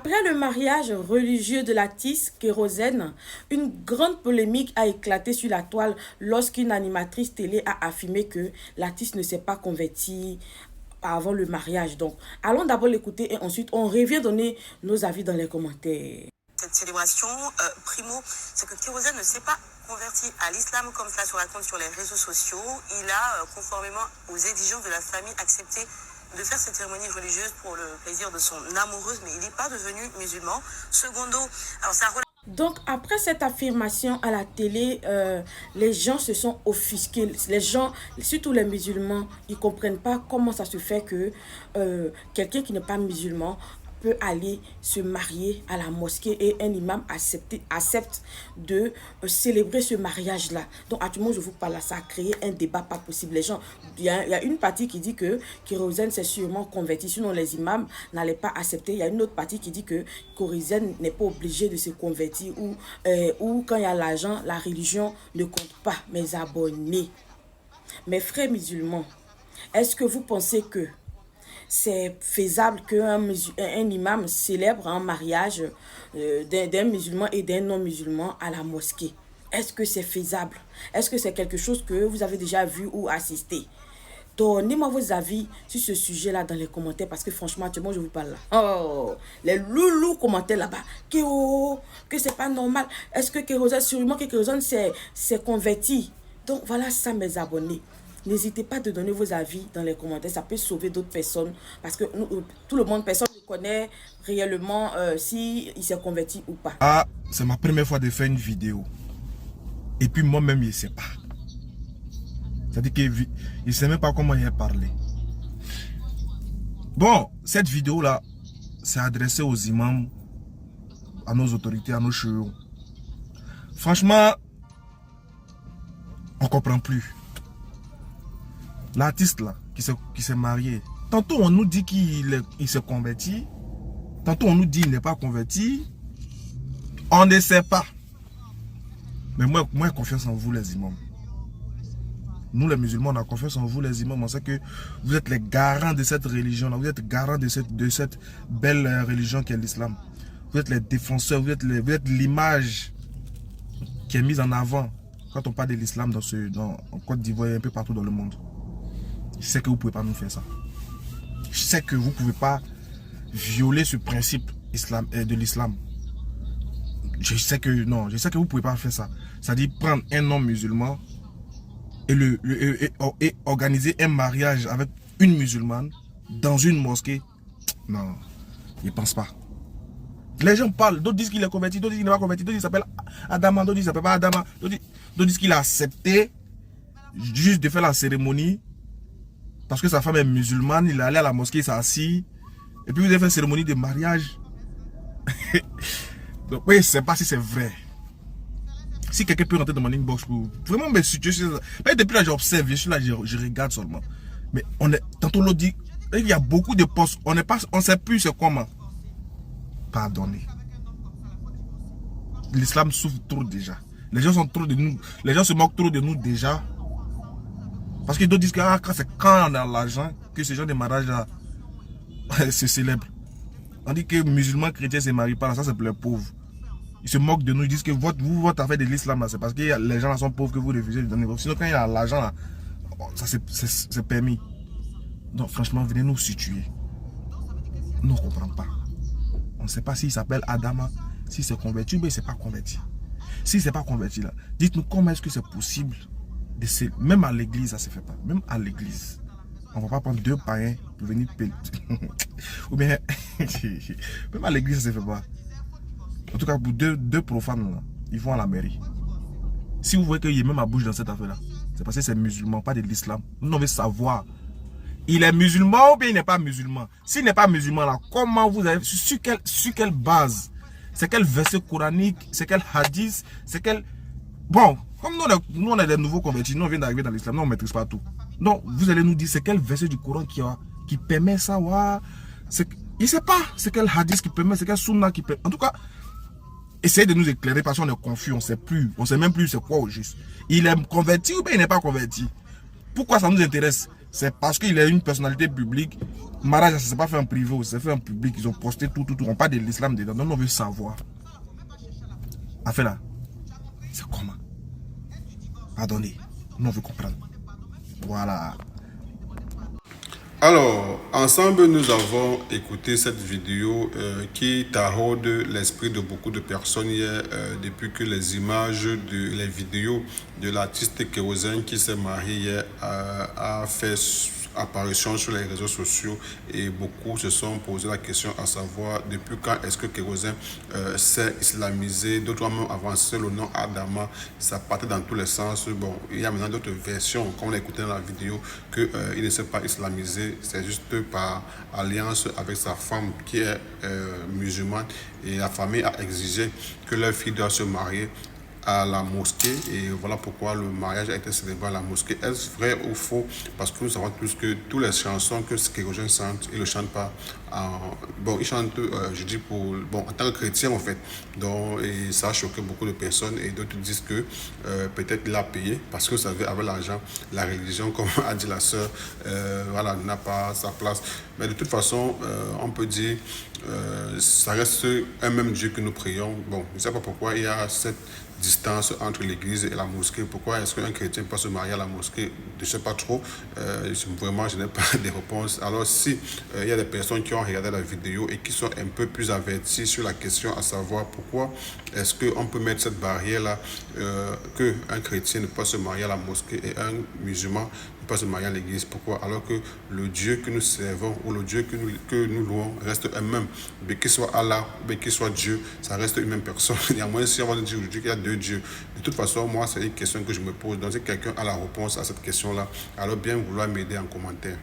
Après le mariage religieux de l'artiste Kérosène, une grande polémique a éclaté sur la toile lorsqu'une animatrice télé a affirmé que l'artiste ne s'est pas converti avant le mariage. Donc, allons d'abord l'écouter et ensuite on revient donner nos avis dans les commentaires. Cette célébration, primo, c'est que Kérosène ne s'est pas converti à l'islam comme cela se raconte sur les réseaux sociaux. Il a, conformément aux exigences de la famille, accepté de faire cette cérémonie religieuse pour le plaisir de son amoureuse, mais il n'est pas devenu musulman. Secondo, alors ça. Donc, après cette affirmation à la télé, les gens se sont offusqués. Les gens, surtout les musulmans, ils ne comprennent pas comment ça se fait que quelqu'un qui n'est pas musulman peut aller se marier à la mosquée et un imam accepte de célébrer ce mariage-là. Donc, actuellement, je vous parle là, ça a créé un débat pas possible. Les gens, il y a une partie qui dit que Kérosène s'est sûrement converti, sinon les imams n'allaient pas accepter. Il y a une autre partie qui dit que Kérosène n'est pas obligé de se convertir ou quand il y a l'argent, la religion ne compte pas. Mes abonnés, mes frères musulmans, est-ce que vous pensez que c'est faisable qu'un imam célèbre un mariage d'un musulman et d'un non-musulman à la mosquée? Est-ce que c'est faisable? Est-ce que c'est quelque chose que vous avez déjà vu ou assisté? Donnez-moi vos avis sur ce sujet-là dans les commentaires parce que franchement, moi je vous parle là. Oh, les loulous commentaires là-bas. Que c'est pas normal. Est-ce que Kérosène, sûrement que Kérosène s'est converti? Donc voilà ça mes abonnés. N'hésitez pas de donner vos avis dans les commentaires. Ça peut sauver d'autres personnes. Parce que tout le monde, personne ne connaît réellement s'il s'est converti ou pas. Ah, c'est ma première fois de faire une vidéo. Et puis moi-même, je ne sais pas. C'est-à-dire qu'il ne sait même pas comment il a parlé. Bon, cette vidéo-là, c'est adressé aux imams, à nos autorités, à nos chouans. Franchement, on ne comprend plus. L'artiste là, qui s'est marié, tantôt on nous dit qu'il s'est converti, tantôt on nous dit qu'il n'est pas converti, on ne sait pas. Mais moi j'ai confiance en vous les imams. Nous les musulmans, on a confiance en vous les imams, on sait que vous êtes les garants de cette religion, vous êtes garants de cette belle religion qui est l'islam. Vous êtes les défenseurs, vous êtes l'image qui est mise en avant quand on parle de l'islam en Côte d'Ivoire et un peu partout dans le monde. Je sais que vous ne pouvez pas nous faire ça. Je sais que vous ne pouvez pas violer ce principe de l'islam. Je sais que vous ne pouvez pas faire ça. C'est-à-dire prendre un non-musulman et organiser un mariage avec une musulmane dans une mosquée. Non, je ne pense pas. Les gens parlent, d'autres disent qu'il est converti, d'autres disent qu'il n'est pas converti, d'autres disent qu'il s'appelle Adama, d'autres disent qu'il ne s'appelle pas Adama, d'autres disent qu'il a accepté juste de faire la cérémonie. Parce que sa femme est musulmane, il est allé à la mosquée, il s'est assis. Et puis vous avez fait une cérémonie de mariage. Donc oui, je ne sais pas si c'est vrai. Si quelqu'un peut rentrer dans mon inbox pour vraiment me situer sur ça. Mais depuis là, j'observe, je suis là, je regarde seulement. Mais tantôt l'autre dit, il y a beaucoup de postes, on ne sait plus c'est comment. Pardonnez. L'islam souffre trop déjà. Les gens sont trop de nous, les gens se moquent trop de nous déjà. Parce que d'autres disent que c'est quand on a l'argent que ce genre de mariage-là se célèbre. On dit que musulmans chrétiens ne se marient pas, ça c'est pour les pauvres. Ils se moquent de nous, ils disent que votre affaire de l'islam, c'est parce que les gens là sont pauvres que vous refusez de donner. Sinon quand il y a l'argent là, ça c'est permis. Donc franchement, venez nous situer. Nous ne comprenons pas. On ne sait pas s'il s'appelle Adama, s'il s'est converti ou bien il ne s'est pas converti. S'il ne s'est pas converti là, dites-nous comment est-ce que c'est possible. Même à l'église, ça ne se fait pas. Même à l'église. On ne va pas prendre deux païens pour venir payer. Ou bien, même à l'église, ça ne se fait pas. En tout cas, pour deux profanes, là, ils vont à la mairie. Si vous voyez qu'il y a même à bouche dans cette affaire-là, c'est parce que c'est musulman, pas de l'islam. Nous, on veut savoir. Il est musulman ou bien il n'est pas musulman? S'il n'est pas musulman, là, comment vous avez. Sur quelle base? C'est quel verset coranique? C'est quel hadith? C'est quel. Bon. Comme nous, on est des nouveaux convertis, nous on vient d'arriver dans l'islam, nous on ne maîtrise pas tout. Donc vous allez nous dire c'est quel verset du Coran qui permet ça, il ne sait pas, c'est quel hadith qui permet, c'est quel sunna qui permet. En tout cas, essayez de nous éclairer parce qu'on est confus, on ne sait plus, on ne sait même plus c'est quoi au juste. Il est converti ou bien il n'est pas converti? Pourquoi ça nous intéresse? C'est parce qu'il est une personnalité publique. Mariage, ça ne s'est pas fait en privé, c'est fait en public. Ils ont posté tout. On parle de l'islam dedans. Donc on veut savoir. Afin là, c'est comment? Pardonnez, nous on veut comprendre. Voilà. Alors, ensemble, nous avons écouté cette vidéo qui taraude l'esprit de beaucoup de personnes hier depuis que les images, les vidéos de l'artiste Kérosène qui s'est marié hier a fait apparition sur les réseaux sociaux et beaucoup se sont posé la question à savoir depuis quand est-ce que Kérosène s'est islamisé. D'autres ont même avancé le nom Adama, ça partait dans tous les sens. Bon, il y a maintenant d'autres versions, comme on l'a écouté dans la vidéo, qu'il ne s'est pas islamisé, c'est juste par alliance avec sa femme qui est musulmane et la famille a exigé que leur fille doit se marier à la mosquée et voilà pourquoi le mariage a été célébré à la mosquée. Est-ce vrai ou faux? Parce que nous savons tous que toutes les chansons que Kérosène chante, il ne le chante pas bon, il chante, je dis en tant que chrétien en fait. Donc, et ça a choqué beaucoup de personnes et d'autres disent que peut-être il a payé parce que vous savez, avec l'argent, la religion, comme a dit la sœur, voilà, n'a pas sa place. Mais de toute façon, on peut dire ça reste un même Dieu que nous prions. Bon, je ne sais pas pourquoi il y a cette distance entre l'église et la mosquée. Pourquoi est-ce qu'un chrétien peut se marier à la mosquée? Je ne sais pas trop. Vraiment, je n'ai pas de réponse. Alors, si il y a des personnes qui ont regardé la vidéo et qui sont un peu plus averties sur la question, à savoir pourquoi est-ce qu'on peut mettre cette barrière-là, qu'un chrétien ne peut pas se marier à la mosquée et un musulman ne peut pas se marier à l'église. Pourquoi? Alors que le Dieu que nous servons ou le Dieu que nous louons reste un même. Mais qu'il soit Allah, mais qu'il soit Dieu, ça reste une même personne. Il y a moins si on va dire aujourd'hui qu'il y a deux dieux. De toute façon, moi, c'est une question que je me pose. Donc, si quelqu'un a la réponse à cette question-là, alors bien vouloir m'aider en commentaire.